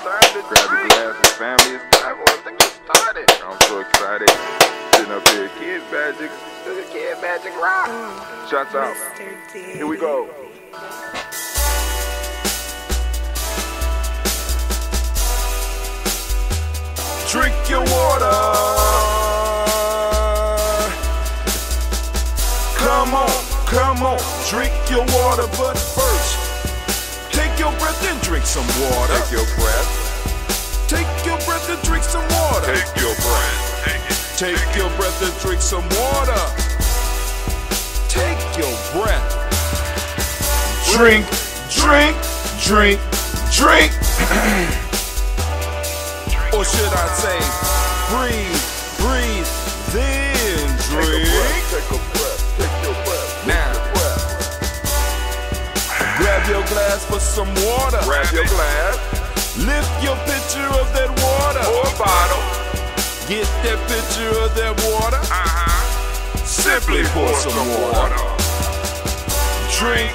Grab your glasses, family. It's time for us to get started. I'm so excited. Sitting up here, Kid Magic. Kid Magic Rock. Shots out. Here we go. Drink your water. Come on, drink your water, but first, take your breath and drink some water. Take your breath. Take your breath and drink some water. Take your breath. Take your breath and drink some water. Take your breath. Drink. Or should I say, breathe, then drink. Take a breath. Now, grab your glass for some water. Grab your glass. Lift your pitcher of that water. Or bottle. Get that pitcher of that water. Simply pour some water. Drink.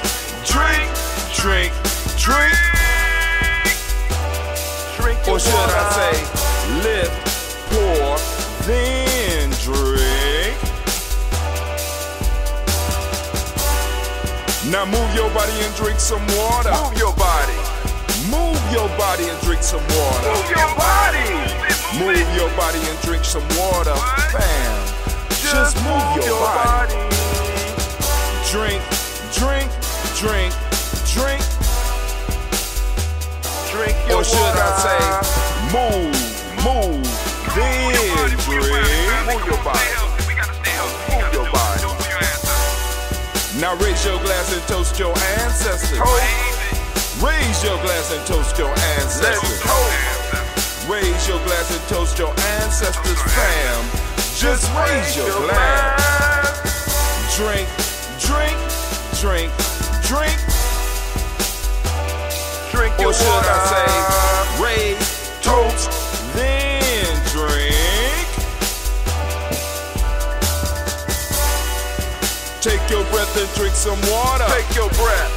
Or should I say, lift, pour, then drink. Now move your body and drink some water. Move your body and drink some water. Move your body and drink some water. Bam. Just move your body. Drink. Or should I say, move, then drink. Move your body. Now raise your glass and toast your ancestors. Raise your glass and toast your ancestors. Raise your glass and toast your ancestors, fam. Just raise your glass. Drink. Or should I say, raise, toast, then drink. Take your breath and drink some water. Take your breath.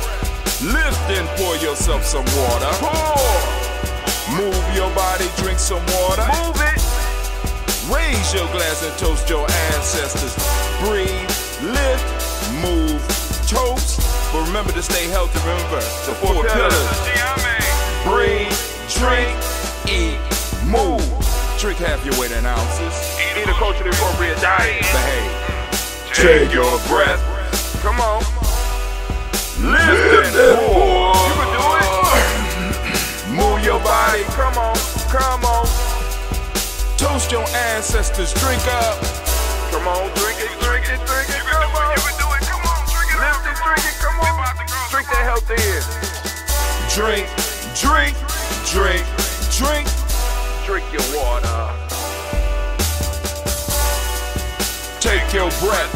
Lift and pour yourself some water. Pour. Move your body, drink some water. Move it. Raise your glass and toast your ancestors. Breathe, lift, move, toast. But remember to stay healthy. Remember the four pillars. Breathe, drink, eat, move. Drink half your weight in ounces. Eat a culturally appropriate diet. Behave. Take your breath. Come on. Lift and pour. You can do it. Move your body. Come on. Toast your ancestors. Drink up. Come on. Drink it. Come on. You can do it. Come on. Drink it. Lift it. Drink it. Come on. Drink that health in. Drink. Drink your water. Take your breath.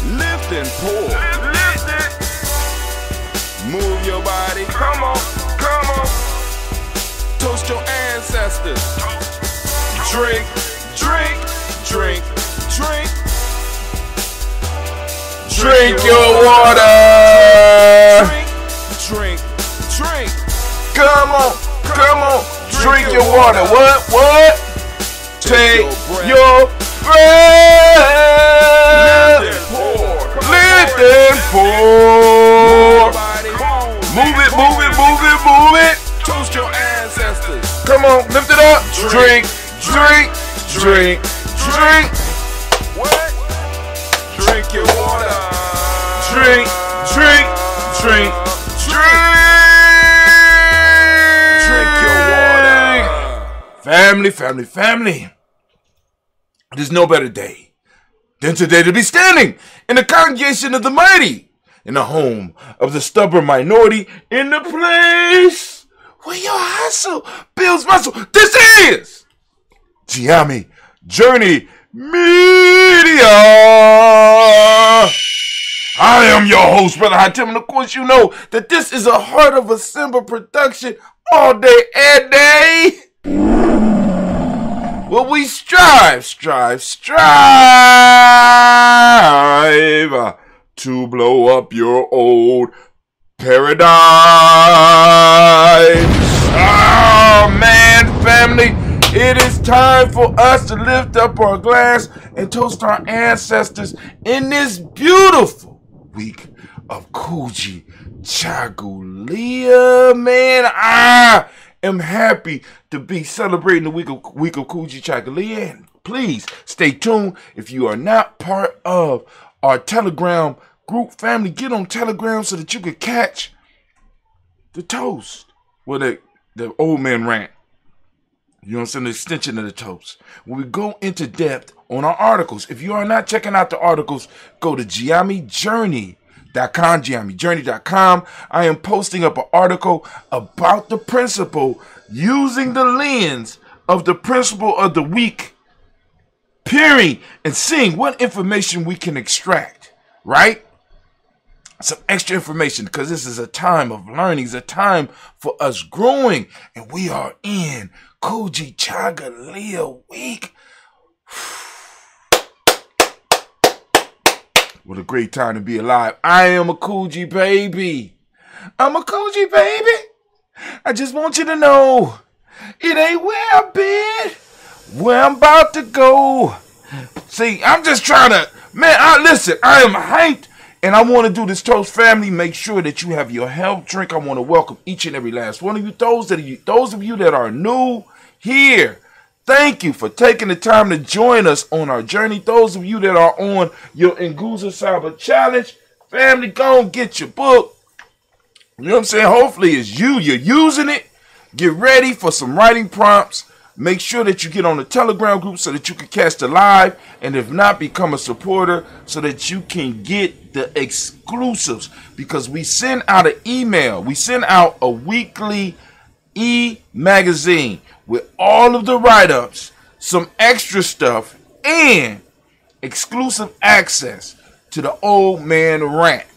Lift and pour. Lift it. Move your body. Come on. Toast your ancestors. Drink. Drink your water. Drink. Come on. Drink your water. What? Take your breath. Lift and pour. Move it. Toast your ancestors. Come on, lift it up. Drink. What? Drink your water. Drink. Drink your water. Family. There's no better day than today to be standing in the congregation of the mighty, in the home of the stubborn minority, in the place where your hustle builds muscle. This is Gye-Nyame Journey Media. I am your host, Brother Hatim, and of course you know that this is a Heart of a Simba production all day, every day. Well, we strive to blow up your old paradise. Oh man, family, it is time for us to lift up our glass and toast our ancestors in this beautiful week of Kujichagulia. Man, I am happy to be celebrating the week of Kujichagulia. And please stay tuned. If you are not part of our Telegram group, family, get on Telegram so that you can catch the toast. Well, the old man rant. You know what I'm saying? The extension of the toast. When we go into depth on our articles. If you are not checking out the articles, go to Gye-Nyame Journey.com, Gye-Nyame I am posting up an article about the principle using the lens of the principle of the week, peering and seeing what information we can extract, right? Some extra information, because this is a time of learning. It's a time for us growing, and we are in Kujichagulia week. What a great time to be alive. I am a Kuji baby. I'm a Kuji baby. I just want you to know it ain't where I've been, where I'm about to go. See, I'm just trying to, man, listen, I am hyped. And I want to do this toast, family. Make sure that you have your health drink. I want to welcome each and every last one of you. Those of you that are new here, thank you for taking the time to join us on our journey. Those of you that are on your Nguza Saba challenge, family, go and get your book. You know what I'm saying? Hopefully it's you're using it. Get ready for some writing prompts. Make sure that you get on the Telegram group so that you can catch the live. And if not, become a supporter so that you can get the exclusives. Because we send out an email. We send out a weekly e-magazine with all of the write-ups, some extra stuff, and exclusive access to the old man rant,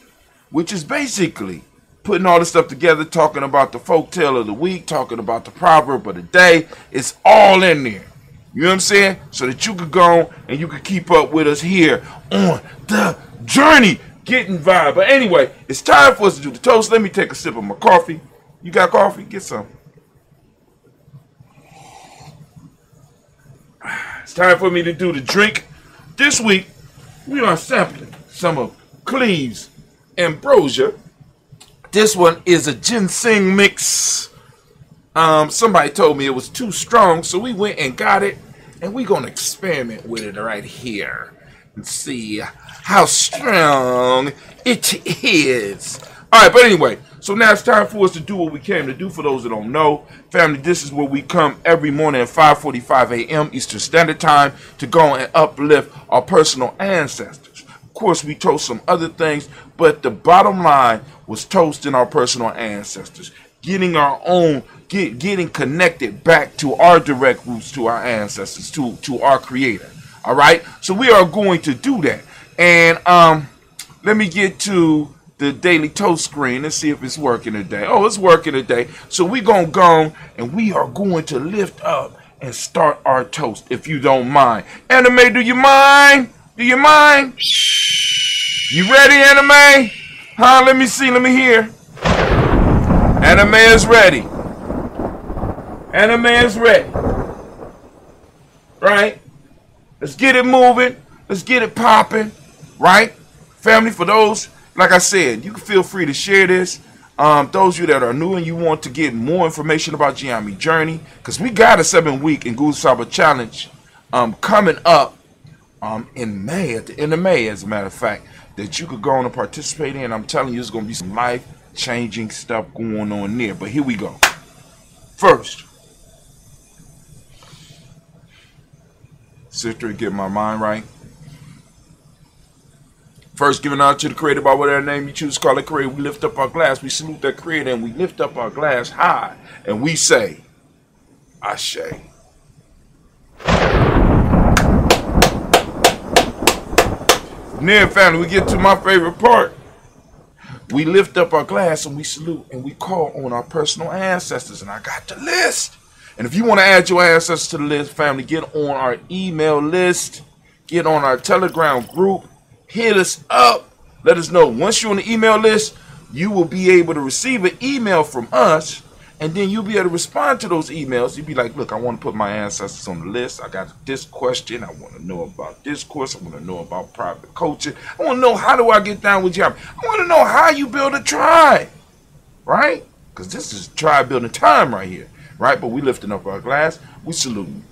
which is basically putting all this stuff together, talking about the folktale of the week, talking about the proverb of the day. It's all in there. You know what I'm saying? So that you could go and you could keep up with us here on the journey, getting vibe. But anyway, it's time for us to do the toast. Let me take a sip of my coffee. You got coffee? Get some. It's time for me to do the drink. This week, we are sampling some of Cleve's Ambrosia. This one is a ginseng mix. Somebody told me it was too strong, so we went and got it, and we're going to experiment with it right here and see how strong it is. All right, but anyway, so now it's time for us to do what we came to do. For those that don't know, family, this is where we come every morning at 5:45 a.m. Eastern Standard Time to go and uplift our personal ancestors. Of course, we toast some other things, but the bottom line was toasting our personal ancestors, getting our own, getting connected back to our direct roots, to our ancestors, to our creator. All right, so we are going to do that. And let me get to the daily toast screen and see if it's working today. Oh, it's working today. So we're going to go and we are going to lift up and start our toast, if you don't mind. Anime, do you mind? Do you mind? You ready, Anime? Huh? Let me see. Let me hear. Anime is ready. Anime is ready. Right? Let's get it moving. Let's get it popping. Right? Family, for those, like I said, you can feel free to share this. Those of you that are new and you want to get more information about Gye-Nyame Journey, because we got a 7-week Nguza Saba challenge coming up in May, at the end of May, as a matter of fact, that you could go on and participate in. I'm telling you, there's going to be some life-changing stuff going on there. But here we go. First, sit there and get my mind right. First, giving out to the Creator by whatever name you choose to call it Creator. We lift up our glass. We salute that Creator, and we lift up our glass high, and we say, Ashe. From there, family, we get to my favorite part. We lift up our glass and we salute and we call on our personal ancestors. And I got the list. And if you want to add your ancestors to the list, family, get on our email list. Get on our Telegram group. Hit us up. Let us know. Once you're on the email list, you will be able to receive an email from us, and then you'll be able to respond to those emails. You'll be like, look, I want to put my ancestors on the list. I got this question. I want to know about this course. I want to know about private coaching. I want to know, how do I get down with Gye-Nyame? I want to know how you build a tribe, right? Because this is tribe building time right here, right? But we lifting up our glass. We saluting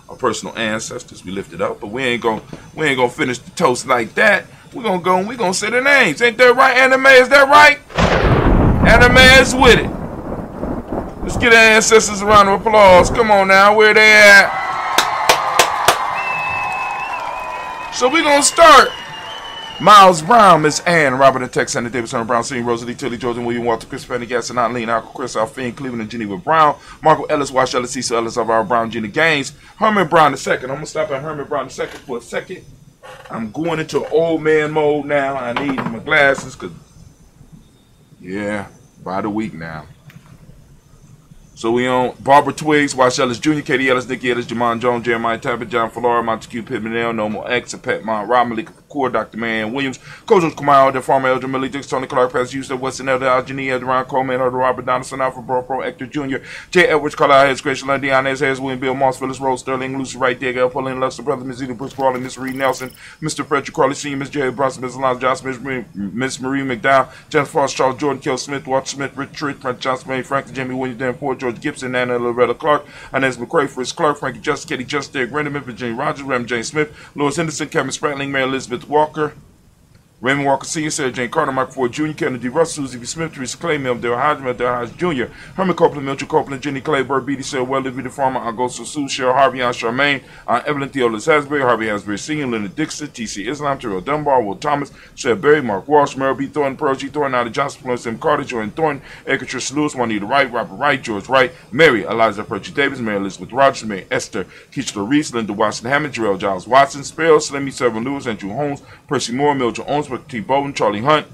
our personal ancestors. We lift it up, but we ain't gonna finish the toast like that. We're gonna go and we're gonna say their names. Ain't that right, Anime? Is that right? Anime is with it. Let's get our ancestors a round of applause. Come on now, where they at? So we're gonna start. Miles Brown, Miss Ann, Robert and Tex, Sandra Davis, Herman Brown, Senior, Rosalie, Tilly, Jordan, William, Walter, Chris, Fanny, Gaston, Eileen, Alco, Chris, Alfine, Cleveland, and Geneva Brown, Marco Ellis, Wash Ellis, Cecil Ellis, Alvaro Brown, Gina Gaines, Herman Brown II. I'm gonna stop at Herman Brown II for a second. I'm going into old man mode now. I need my glasses because, yeah, by the week now. So we on Barbara Twiggs, Wash Ellis Jr., Katie Ellis, Nikki Ellis, Jamon Jones, Jeremiah Tappet, John Flora, Montague Pittman, Nomo X, Pet Mont, Rob Malik, Core, Dr. Man Williams, Coach Kumar, the Farmer Elder Millie Dix, Tony Clark, Pass Houston, Weston Elder, Algenie, Ron Coleman, Elder Robert Donaldson, Alfred Pro, Hector Jr., J. Edwards, Carlisle, Heads, Gracious Lundy, Inez, Hayes, William, Bill Moss, Phyllis Rose, Sterling, Lucy Wright, Diego, Pauline Luster, Brother Miss Edith, Bruce Crawley, Miss Reed Nelson, Mr. Frederick Crawley, Sr., Miss J. Bronson, Miss Alonzo Johnson, Miss Marie McDowell, Jennifer Frost, Charles Jordan, Kill Smith, Walter Smith, Richard, Frank Johnson, May, Frank, Jamie Williams, Dan Ford, George Gibson, Anna Loretta Clark, Inez McCray, Fritz Clark, Frankie Justice, Katie Justice, Derek Renderman, Virginia Rogers, Raymond James Smith, Louis Henderson, Kevin Spratling, Mary Elizabeth Walker, Raymond Walker Sr., Sarah Jane Carter, Michael Ford Jr., Kennedy Russell, Susie B. Smith, Teresa Clay, Mel Dale Hodgman, Dale Hodge Jr., Herman Copeland, Milton Copeland, Jenny Clay, Bird Beatty, Sarah Weller, Vita Farmer, Augusto Sue, Cheryl Harvey, Aunt Charmaine, Evelyn Theolis Hasbury, Harvey Hasbury Sr., Leonard Dixon, T.C. Islam, Terrell Dunbar, Will Thomas, Seth Berry, Mark Walsh, Merrill B. Thornton, Pearl G. Thornton, Nada Johnson, Florence M. Carter, Jordan Thornton, Edgar Trish Lewis, Juanita Wright, Robert Wright, George Wright, Mary, Eliza Percy Davis, Mary Elizabeth Rogers, Mary Esther, Keishla Reese, Linda Washington Hammond, Jarrell Giles Watson, Sparrow, Slimmy, Severn Lewis, Andrew Holmes, Percy Moore, Mildred Owens, T. Bowden, Charlie Hunt,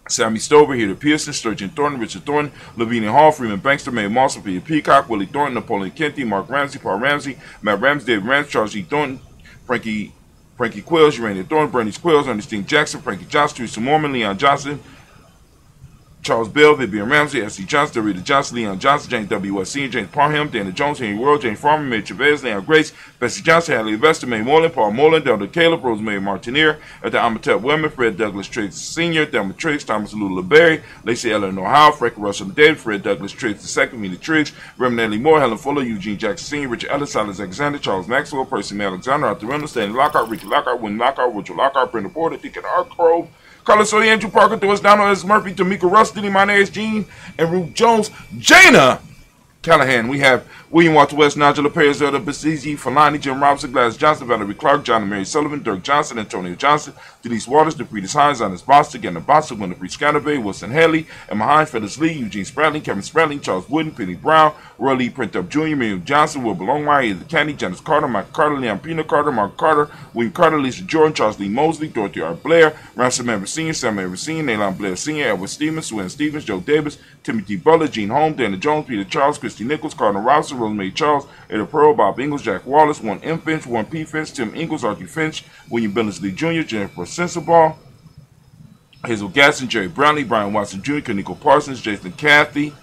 Sammy Stover, Heather Pearson, Sturgeon Thornton, Richard Thornton, Lavinia Hall, Freeman Bankster, Mae Moss, Peter Peacock, Willie Thornton, Napoleon Kenty, Mark Ramsey, Paul Ramsey, Matt Ramsey, David Ramsey, Charles G. Thornton, Frankie Quills, Urania Thornton, Bernice Quills, Ernestine Jackson, Frankie Johnson, Teresa Mormon, Leon Johnson, Charles Bell, Vivian Ramsey, S.C. Johnson, Rita Johnson, Leon Johnson, James W. Sr., James Parham, Dana Jones, Henry World, James Farmer, Mary Chavez, Leon Grace, Bessie Johnson, Hadley Vesta, May Moreland, Paul Moreland, Delta Caleb, Rosemary Martinier, at the Amatep Women, Fred Douglas Triggs Sr., Thelma Triggs, Thomas Lula Berry, Lacey Eleanor Howe, Frank Russell David, Fred Douglas Triggs II, Mina Triggs, Reverend Ellie Moore, Helen Fuller, Eugene Jackson Sr., Richard Ellis, Silas Alexander, Charles Maxwell, Percy May Alexander, Arthur Reynolds, Stanley Lockhart, Ricky Lockhart, Wynn Lockhart, Richard Lockhart, Brenda Porter, Deacon Arcrow, Carlos Soy, Andrew Parker, Doris Donald, S. Murphy, Tamika Russ, Diddy, my name is Gene, and Ruth Jones, Jana Callahan. We have William Walter West, Nigel Perez, Zelda Basizi, Falani, Jim Robinson, Gladys Johnson, Valerie Clark, John and Mary Sullivan, Dirk Johnson, Antonio Johnson, Denise Waters, DePretis Hines, Honest Bostic, Anna Bostic, Winifred Scantervay, Wilson Haley, Emma Hines, Phyllis Lee, Eugene Spratling, Kevin Spratling, Charles Wooden, Penny Brown, Roy Lee Print Up Jr., Miriam Johnson, Will Belongmeyer, Either Candy, Janice Carter, Mike Carter, Leon Pina Carter, Mark Carter, William Carter, Lisa Jordan, Charles Lee Mosley, Dorothy R. Blair, Ransom Everett Sr., Sam Everett Sr., Naylon Blair Sr., Edward Stevens, Susan Stevens, Joe Davis, Timothy Butler, Gene Holmes, Dana Jones, Peter Charles, Christy Nichols, Cardinal Robinson, Rosemary Charles, Ada Pearl, Bob Ingles, Jack Wallace, 1 M. Finch, 1 P. Finch, Tim Ingles, Archie Finch, William Billingsley Jr., Jennifer Sensabaugh, Hazel Gasson, Jerry Brownlee, Brian Watson Jr., Kaniko Parsons, Jason Cathy,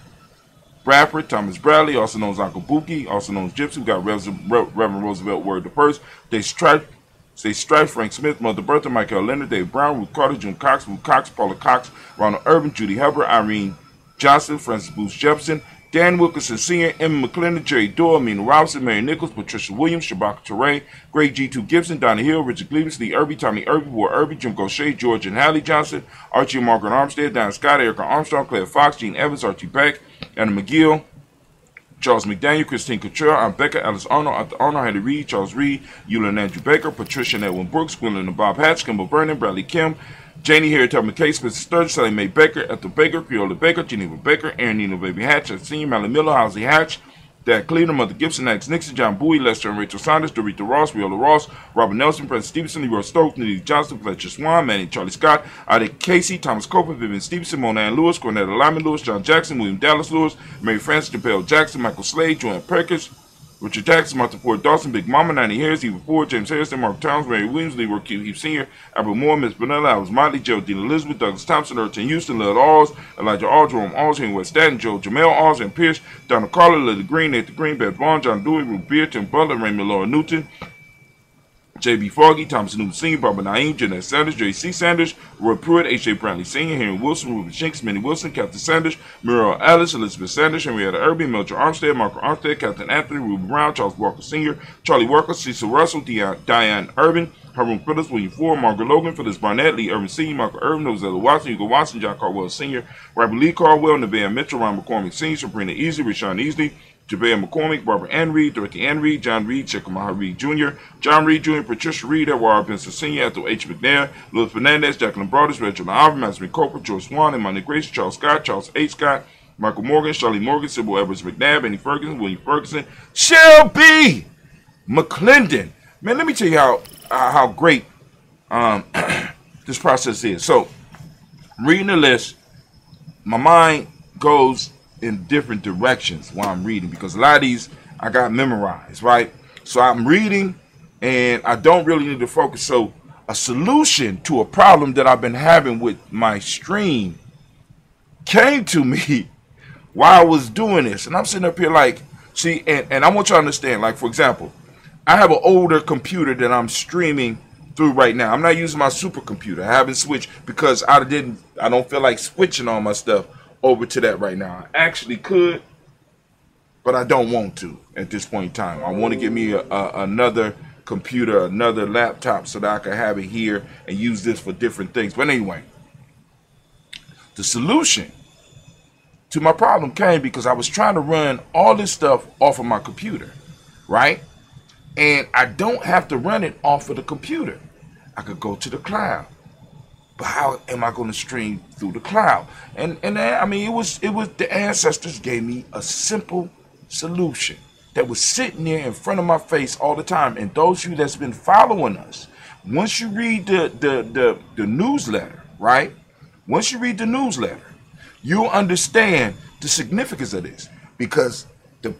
Bradford, Thomas Bradley, also known as Uncle Buki, also known as Gypsy. We got Reverend Roosevelt Word the First, They Stripe, Frank Smith, Mother Bertha, Michael Leonard, Dave Brown, Ruth Carter, June Cox, Ruth Cox, Paula Cox, Ronald Urban, Judy Hubbard, Irene Johnson, Francis Booth Jefferson, Dan Wilkinson Sr., Emma McClendon, Jerry Doyle, Mina Robinson, Mary Nichols, Patricia Williams, Shabaka Teray, Greg G2 Gibson, Donna Hill, Richard Cleavis, Lee Irby, Tommy Irby, Ward Irby, Jim Gaucher, George and Hallie Johnson, Archie and Margaret Armstead, Dan Scott, Erica Armstrong, Claire Fox, Gene Evans, Archie Beck, Anna McGill, Charles McDaniel, Christine Couture, Aunt Becca, Alice Arnold, Arthur Arnold, Henry Reed, Charles Reed, Eula and Andrew Baker, Patricia and Edwin Brooks, Gwendolyn and Bob Hatch, Kimball Vernon, Bradley Kim, Janie Harriet Tubman Case, Mrs. Sturgis, Sally Mae Baker, Ethel Baker, Creola Baker, Geneva Baker, Aaron Nino Baby Hatch, Senior, Mallie Miller, Halsey Hatch, Dad Cleveland, Mother Gibson, Alex Nixon, John Bowie, Lester and Rachel Saunders, Dorita Ross, Riola Ross, Robert Nelson, Prince Stevenson, Leroy Stokes, Nelly Johnson, Fletcher Swan, Manny Charlie Scott, Ida Casey, Thomas Copeland, Vivian Stevenson, Mona Ann Lewis, Cornetta Lyman Lewis, John Jackson, William Dallas Lewis, Mary Frances, Jamel Jackson, Michael Slade, Joanne Perkins, Richard Jackson, Martha Ford Dawson, Big Mama, 90 Harris, Eva Ford, James Harrison, Mark Towns, Mary Williams, Leroy Q. Heath Sr., Albert Moore, Miss Benella, Alice Motley, Geraldine Elizabeth, Douglas Thompson, Erton Houston, Lil Alls, Elijah Alls, Jerome Alls, Henry West Staten, Joe Jamel Alls, and Pierce, Donna Carter, Lily Green, Nathan Green, Beth Vaughn, John Dewey, Ruth Beard, Tim Butler, Raymond Laura Newton, J.B. Foggy, Thomas Newton Sr., Barbara Naeem, Jeanette Sanders, J.C. Sanders, Roy Pruitt, H.J. Brantley Sr., Henry Wilson, Ruben Shinks, Minnie Wilson, Captain Sanders, Muriel Ellis, Elizabeth Sanders, Henrietta Irby, Mildred Armstead, Marco Armstead, Captain Anthony, Ruben Brown, Charles Walker Sr., Charlie Walker, Cecil Russell, Diane Urban, Haroon Phillips, William Ford, Margaret Logan, Phyllis Barnett, Lee Urban Sr., Michael Irvin, Rosella Watson, Hugo Watson, John Caldwell Sr., Robert Lee Caldwell, Nevaeh Mitchell, Ron McCormick Sr., Sabrina Easley, Rashawn Easley, Jabea McCormick, Barbara Ann Reed, Dorothy Ann Reed, John Reed, Chickamauga Reed Jr., John Reed Jr., Patricia Reed, Edward Benson Sr., Ethel H. McNair, Louis Fernandez, Jacqueline Broadus, Rachel Alvin, Masmin Coper, George Swan, Imani Grace, Charles Scott, Charles H. Scott, Michael Morgan, Charlie Morgan, Sybil Edwards McNabb, Annie Ferguson, William Ferguson, Shelby McClendon. Man, let me tell you how great this process is. So, reading the list, my mind goes in different directions while I'm reading because a lot of these I got memorized, right? So I'm reading and I don't really need to focus. So a solution to a problem that I've been having with my stream came to me while I was doing this. And I'm sitting up here like, see, and I want you to understand, like, for example, I have an older computer that I'm streaming through right now. I'm not using my supercomputer. I haven't switched because I don't feel like switching all my stuff over to that right now. I actually could, but I don't want to at this point in time. I want to get me another computer, another laptop so that I can have it here and use this for different things. But anyway, the solution to my problem came because I was trying to run all this stuff off of my computer, right? And I don't have to run it off of the computer. I could go to the cloud. But how am I going to stream through the cloud? And I mean, it was the ancestors gave me a simple solution that was sitting there in front of my face all the time. And those of you that's been following us, once you read the newsletter, right? Once you read the newsletter, you'll understand the significance of this because the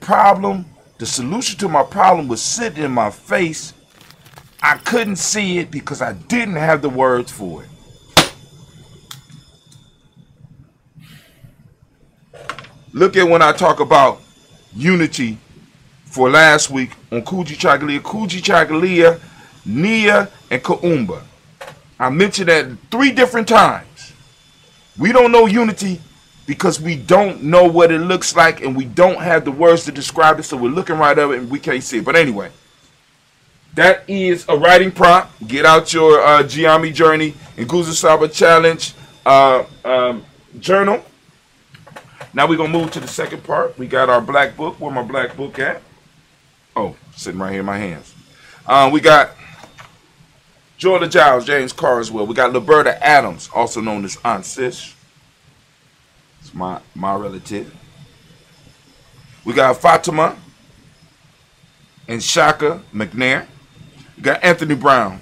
solution to my problem was sitting in my face. I couldn't see it because I didn't have the words for it. Look at when I talk about unity for last week on Kujichagulia, Nia, and Kaumba. I mentioned that 3 different times. We don't know unity because we don't know what it looks like and we don't have the words to describe it, so we're looking right at it and we can't see it. But anyway, that is a writing prompt. Get out your Gye-Nyame Journey and Guzasaba Challenge journal. Now we're going to move to the second part. We got our black book. Where my black book at? Oh, sitting right here in my hands. We got Jordan Giles, James Carswell. We got Liberta Adams, also known as Aunt Sis. It's my relative. We got Fatima and Shaka McNair. We got Anthony Brown.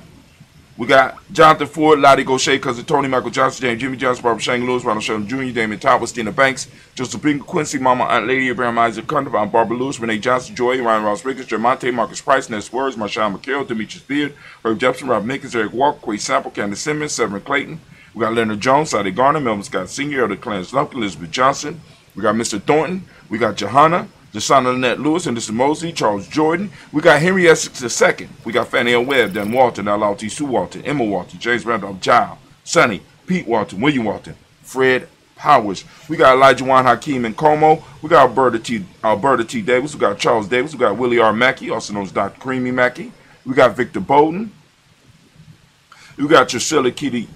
We got Jonathan Ford, Lottie Gaucher, Cousin Tony, Michael Johnson, James Jimmy Johnson, Barbara Shane Lewis, Ronald Sheldon Jr., Damon Thomas, Tina Banks, Joseph Bingham, Quincy, Mama, Aunt Lady, Abraham Isaac Cundiff, Aunt Barbara Lewis, Renee Johnson, Joy, Ryan Ross Ricketts, Jermonte, Marcus Price, Ness Words, Marshawn McCarroll, Demetrius Beard, Herb Jepson, Rob Mickens, Eric Walker, Quay Sample, Candace Simmons, Severin Clayton. We got Leonard Jones, Sadi Garner, Melvin Scott Sr., Elder Clarence Lumpkin, Elizabeth Johnson. We got Mr. Thornton. We got Johanna, Jasana Lynette Lewis, and this is Mosley, Charles Jordan. We got Henry Essex II. We got Fannie L. Webb, Dan Walton, L.L.T. Sue Walton, Emma Walton, James Randolph Giles, Sonny, Pete Walton, William Walton, Fred Powers. We got Elijah Juan Hakeem and Como. We got Alberta T. Davis. We got Charles Davis. We got Willie R. Mackey, also known as Dr. Creamy Mackey. We got Victor Bowden. We got Drusilla Kitty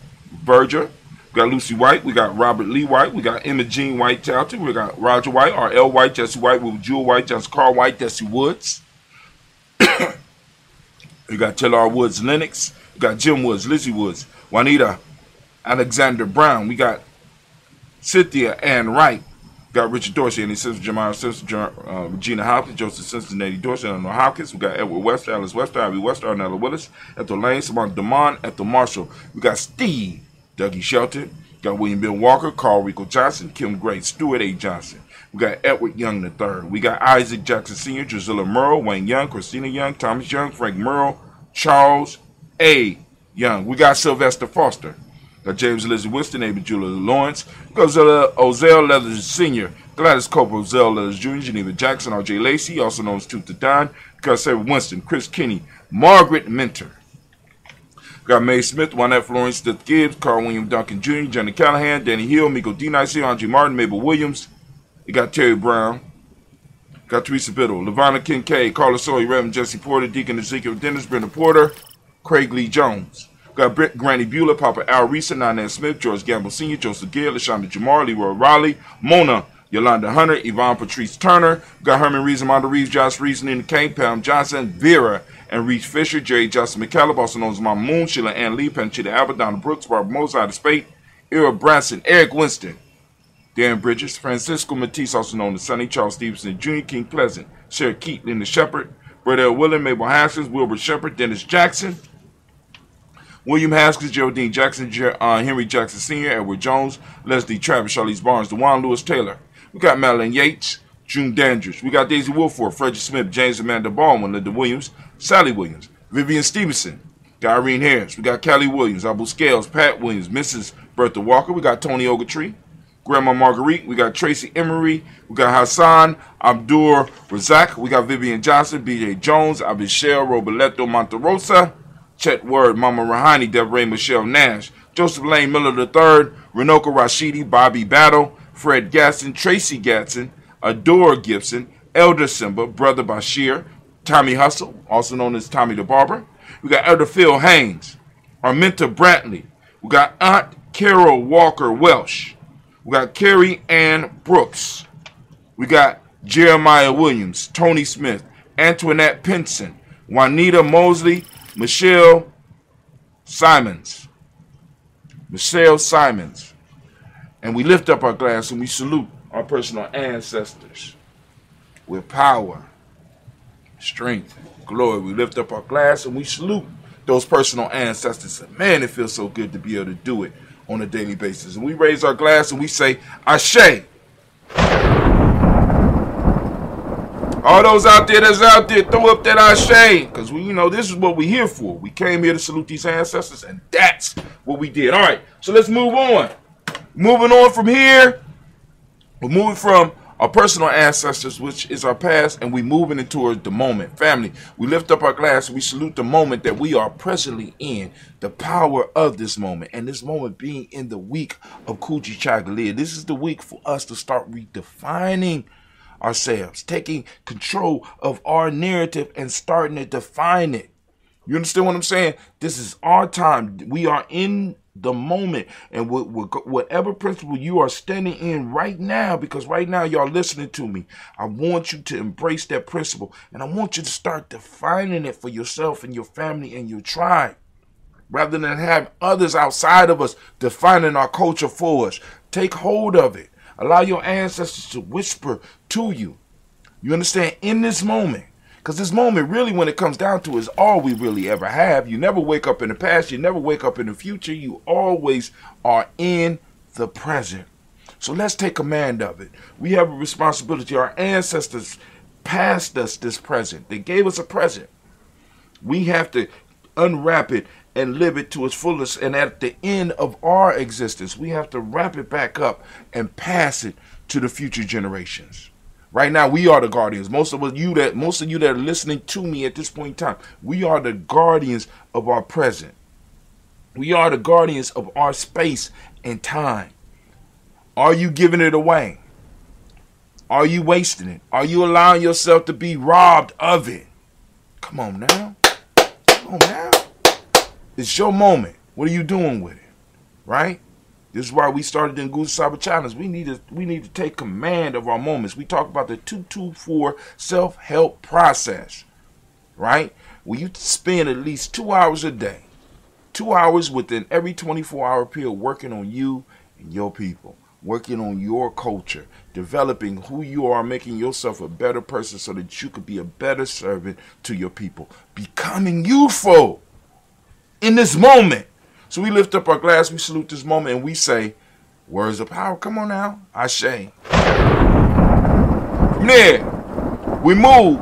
Berger. We got Lucy White. We got Robert Lee White. We got Emma Jean White Talton. We got Roger White, R.L. White, Jesse White, Jewel White, Johnson Carl White, Desi Woods. We got Taylor R. Woods Lennox. We got Jim Woods, Lizzie Woods, Juanita Alexander Brown. We got Cynthia Ann Wright. We got Richard Dorsey, Andy Simpson, Jamar Simpson, Regina Hopkins, Joseph Simpson, Eddie Dorsey, Eleanor Hopkins. We got Edward Wester, Alice Wester, Ivy Wester, Arnella Willis, Ethel Lane, Simon Demond, Ethel Marshall. We got Steve Dougie Shelton. Got William Bill Walker, Carl Rico Johnson, Kim Gray, Stuart A. Johnson. We got Edward Young III. We got Isaac Jackson Sr., Drusilla Murrow, Wayne Young, Christina Young, Thomas Young, Frank Murrow, Charles A. Young. We got Sylvester Foster. Got James Lizzie Winston, Ava Julia Lawrence. Got Ozell Leathers Sr., Gladys Cope, Ozell Leathers Jr., Geneva Jackson, R.J. Lacey, also known as Tooth to Don. Got Sarah Winston, Chris Kinney, Margaret Mentor. Got Mae Smith, Juanette Florence, Stith Gibbs, Carl William Duncan Jr., Johnny Callahan, Danny Hill, Miko D. Nicey, Andre Martin, Mabel Williams. You got Terry Brown. Got Teresa Biddle, Lavonna Kincaid, Carla Sawyer, Reverend Jesse Porter, Deacon Ezekiel Dennis, Brenda Porter, Craig Lee Jones. Got Granny Bueller, Papa Al Reesa, Nana Smith, George Gamble Sr., Joseph Gill, LaShonda Jamar, Leroy Raleigh, Mona, Yolanda Hunter, Yvonne Patrice Turner. Got Herman Reeves, Amanda Reeves, Josh Reeves, Nina Kane, Pam Johnson, Vera, and Reese Fisher, Jerry Justin McCallum, also known as Mama Moon, Sheila Ann Lee, Panchita Albert, Donna Brooks, Barbara Mozart, Spate, Ira Branson, Eric Winston, Darren Bridges, Francisco Matisse, also known as Sonny, Charles Stevenson Jr., King Pleasant, Sarah Keat, Linda Shepard, Brett L. Willen, Mabel Haskins, Wilbur Shepard, Dennis Jackson, William Haskins, Geraldine Jackson, Henry Jackson Sr., Edward Jones, Leslie Travis, Charlize Barnes, DeJuan Lewis Taylor. We got Madeline Yates, June Dandridge. We got Daisy Wilford, Frederick Smith, James Amanda Baldwin, Linda Williams, Sally Williams, Vivian Stevenson. Got Irene Harris. We got Callie Williams, Abu Scales, Pat Williams, Mrs. Bertha Walker. We got Tony Ogletree, Grandma Marguerite. We got Tracy Emery. We got Hassan Abdur Razak. We got Vivian Johnson, B.J. Jones, Abishel Roboleto Monterosa, Chet Word, Mama Rahani, Deborah Michelle Nash, Joseph Lane Miller III, Renoka Rashidi, Bobby Battle, Fred Gatson, Tracy Gatson, Adore Gibson, Elder Simba, Brother Bashir, Tommy Hustle, also known as Tommy the Barber. We got Elder Phil Haynes, Arminta Brantley. We got Aunt Carol Walker Welsh. We got Carrie Ann Brooks. We got Jeremiah Williams, Tony Smith, Antoinette Pinson, Juanita Mosley, Michelle Simons. And we lift up our glass and we salute our personal ancestors with power, strength, glory. We lift up our glass and we salute those personal ancestors. And man, it feels so good to be able to do it on a daily basis. And we raise our glass and we say, Ashe. All those out there that's out there, throw up that Ashe. Because we, this is what we're here for. We came here to salute these ancestors, and that's what we did. All right, so let's move on. Moving on from here, we're moving from our personal ancestors, which is our past, and we're moving into the moment. Family, we lift up our glass and we salute the moment that we are presently in, the power of this moment, and this moment being in the week of Kujichagulia. This is the week for us to start redefining ourselves, taking control of our narrative and starting to define it. You understand what I'm saying? This is our time. We are in the moment, and whatever principle you are standing in right now, because right now y'all listening to me, I want you to embrace that principle, and I want you to start defining it for yourself and your family and your tribe, rather than have others outside of us defining our culture for us. Take hold of it. Allow your ancestors to whisper to you. You understand? In this moment. Because this moment, really, when it comes down to it, is all we really ever have. You never wake up in the past. You never wake up in the future. You always are in the present. So let's take command of it. We have a responsibility. Our ancestors passed us this present. They gave us a present. We have to unwrap it and live it to its fullest. And at the end of our existence, we have to wrap it back up and pass it to the future generations. Right now, we are the guardians. Most of you that are listening to me at this point in time, we are the guardians of our present. We are the guardians of our space and time. Are you giving it away? Are you wasting it? Are you allowing yourself to be robbed of it? Come on now. Come on now. It's your moment. What are you doing with it? Right? This is why we started the Nguza Cyber Challenge. We need to take command of our moments. We talk about the 224 self-help process, right? Where you spend at least 2 hours a day, 2 hours within every 24-hour period working on you and your people, working on your culture, developing who you are, making yourself a better person so that you could be a better servant to your people, becoming youthful in this moment. So we lift up our glass, we salute this moment, and we say, Words of power. Come on now. Ashe. From there, we move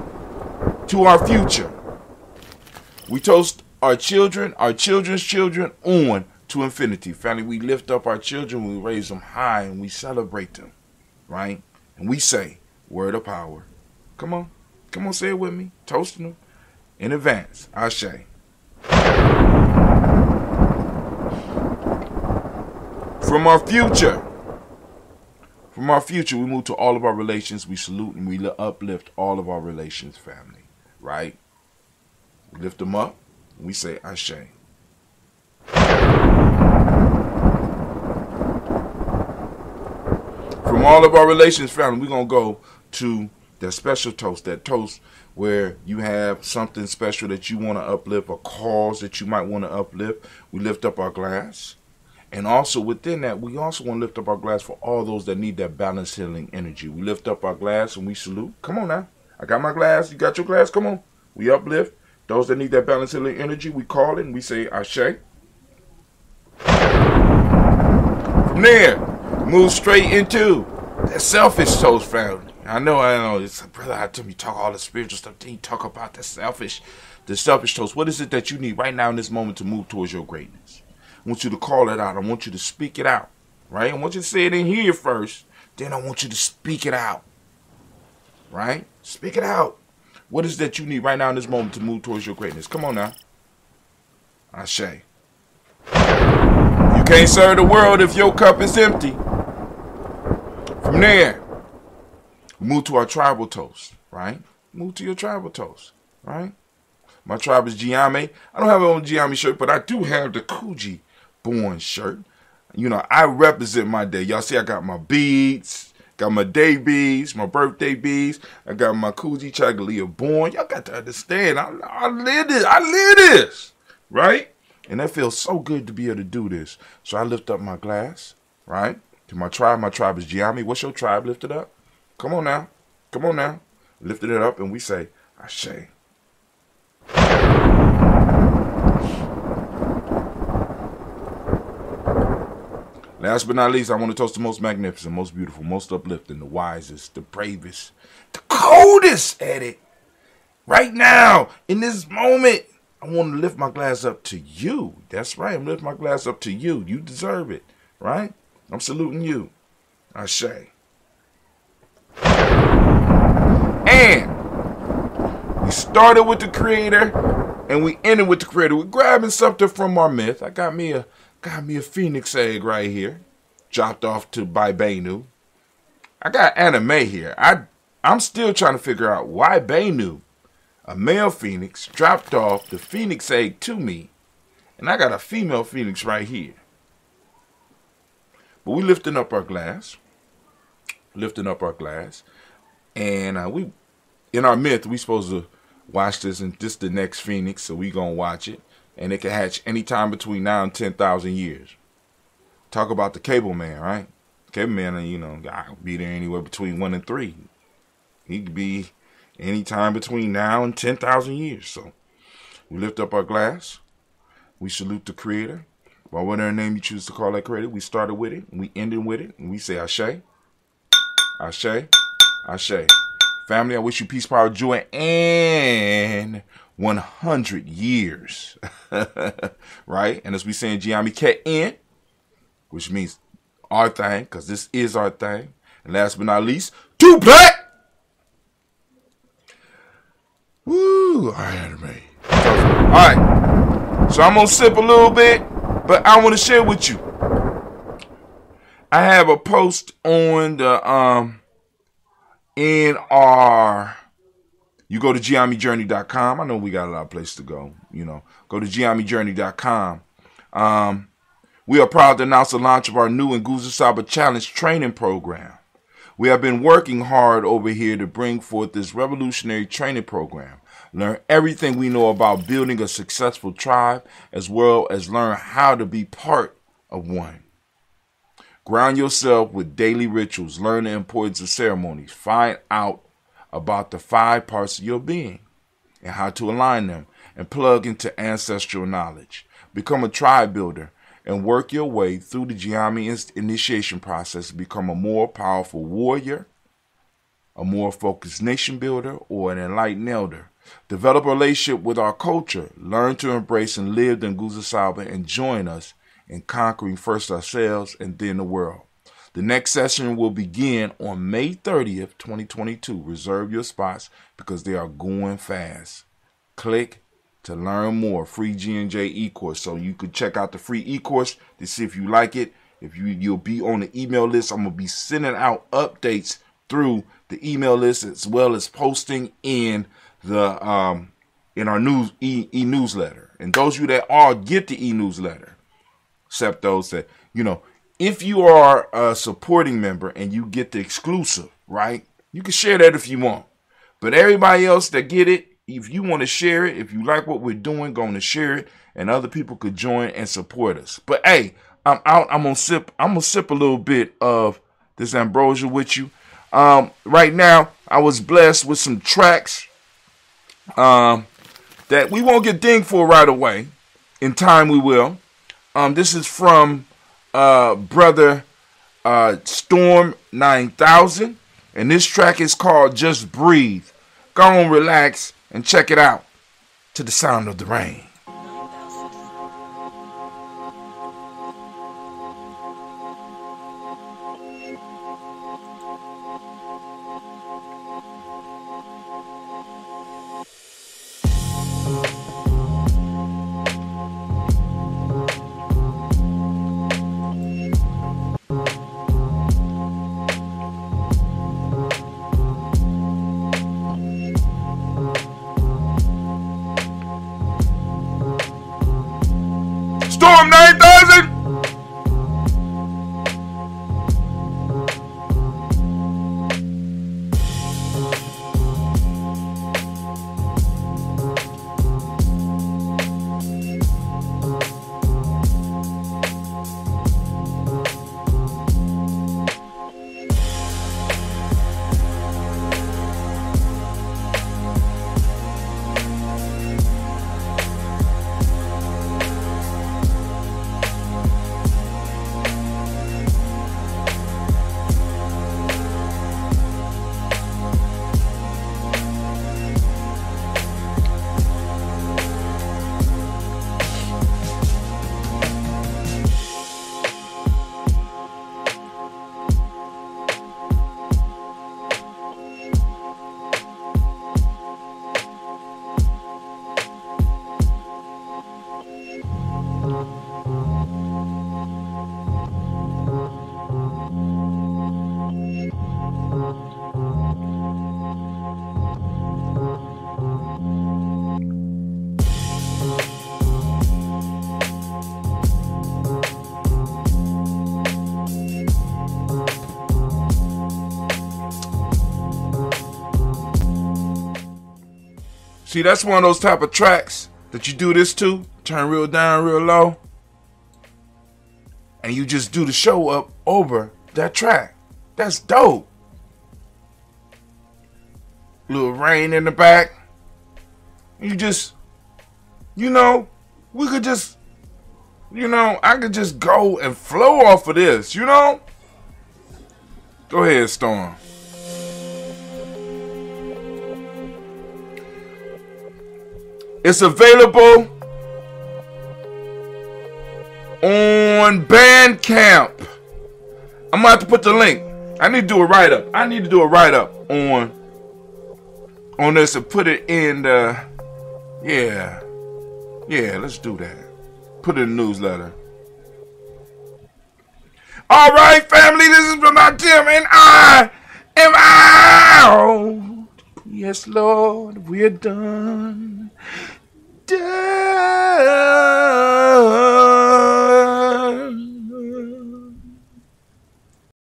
to our future. We toast our children, our children's children on to infinity. Family, we lift up our children, we raise them high, and we celebrate them, right? And we say, word of power. Come on. Come on, say it with me. Toasting them in advance. Ashe. From our future, we move to all of our relations. We salute and we uplift all of our relations, family, right? We lift them up and we say, Ashe. From all of our relations, family, we're going to go to that special toast, that toast where you have something special that you want to uplift, a cause that you might want to uplift. We lift up our glass. And also within that, we also want to lift up our glass for all those that need that balanced healing energy. We lift up our glass and we salute. Come on now. I got my glass. You got your glass? Come on. We uplift. Those that need that balanced healing energy, we call it and we say, Ashe. From there, move straight into that selfish toast, family. I know. It's brother, I told me talk all the spiritual stuff. Then you talk about the selfish toast. What is it that you need right now in this moment to move towards your greatness? I want you to call it out. I want you to speak it out, right? I want you to say it in here first. Then I want you to speak it out, right? Speak it out. What is that you need right now in this moment to move towards your greatness? Come on now. Ashe. You can't serve the world if your cup is empty. From there, we move to our tribal toast, right? Move to your tribal toast, right? My tribe is Gye-Nyame. I don't have my own Gye-Nyame shirt, but I do have the Kujichagulia born shirt. You know, I represent my day. Y'all see I got my beads, got my day beads, my birthday beads. I got my Kujichagulia born. Y'all got to understand. I live this. I live this. Right? And that feels so good to be able to do this. So I lift up my glass, right? To my tribe. My tribe is Gye-Nyame. What's your tribe? Lift it up. Come on now. Come on now. Lifted it up and we say, Ashe. Last but not least, I want to toast the most magnificent, most beautiful, most uplifting, the wisest, the bravest, the coldest at it. Right now, in this moment, I want to lift my glass up to you. That's right. I'm lifting my glass up to you. You deserve it. Right? I'm saluting you. Ashe. And we started with the creator and we ended with the creator. We're grabbing something from our myth. I got me a phoenix egg right here, dropped off by Benu. I got anime here. I'm still trying to figure out why Benu, a male phoenix, dropped off the phoenix egg to me, and I got a female phoenix right here. But we lifting up our glass, and we, in our myth, we supposed to watch this and this the next phoenix, so we gonna watch it. And it can hatch anytime between now and 10,000 years. Talk about the cable man, right? Cable man, you know, I'll be there anywhere between 1 and 3. He could be anytime between now and 10,000 years. So we lift up our glass. We salute the creator. By whatever name you choose to call that creator, we started with it. And we ended with it. And we say Ashe. Ashe. Ashe. Family, I wish you peace, power, joy, and 100 years. Right? And as we say in Gye-Nyame, K-N, which means our thing, because this is our thing. And last but not least, two black. Woo. All right, so I'm going to sip a little bit, but I want to share with you. I have a post on the, you go to Gye-Nyamejourney.com. I know we got a lot of places to go, you know. Go to Gye-Nyamejourney.com. We are proud to announce the launch of our new Nguzo Saba Challenge training program. We have been working hard over here to bring forth this revolutionary training program. Learn everything we know about building a successful tribe, as well as learn how to be part of one. Ground yourself with daily rituals. Learn the importance of ceremonies. Find out about the 5 parts of your being and how to align them and plug into ancestral knowledge. Become a tribe builder and work your way through the Gye-Nyame initiation process to become a more powerful warrior, a more focused nation builder, or an enlightened elder. Develop a relationship with our culture, learn to embrace and live the Nguzo Saba, and join us in conquering first ourselves and then the world. The next session will begin on May 30th, 2022. Reserve your spots because they are going fast. Click to learn more. Free G&J e-course. So you could check out the free e-course to see if you like it. If you'll be on the email list, I'm going to be sending out updates through the email list as well as posting in the in our news e-newsletter. And those of you that all get the e-newsletter, except those that, if you are a supporting member and you get the exclusive, right, you can share that if you want. But everybody else that get it, if you want to share it, if you like what we're doing, go on to share it, and other people could join and support us. But hey, I'm out. I'm gonna sip a little bit of this ambrosia with you. Right now, I was blessed with some tracks that we won't get dinged for right away. In time, we will. This is from brother Storm 9000, and this track is called Just Breathe. Go on, relax, and check it out to the sound of the rain. Storm 9000! See, that's one of those type of tracks that you do this to, turn real down, real low, and you just do the show up over that track. That's dope. Little rain in the back. You just, we could just, I could just go and flow off of this, Go ahead, Storm. It's available on Bandcamp. I'm gonna have to put the link. I need to do a write-up. on this and put it in the, yeah, let's do that. Put it in the newsletter. All right, family, this is from my Tim, and I am out. Yes, Lord, we're done.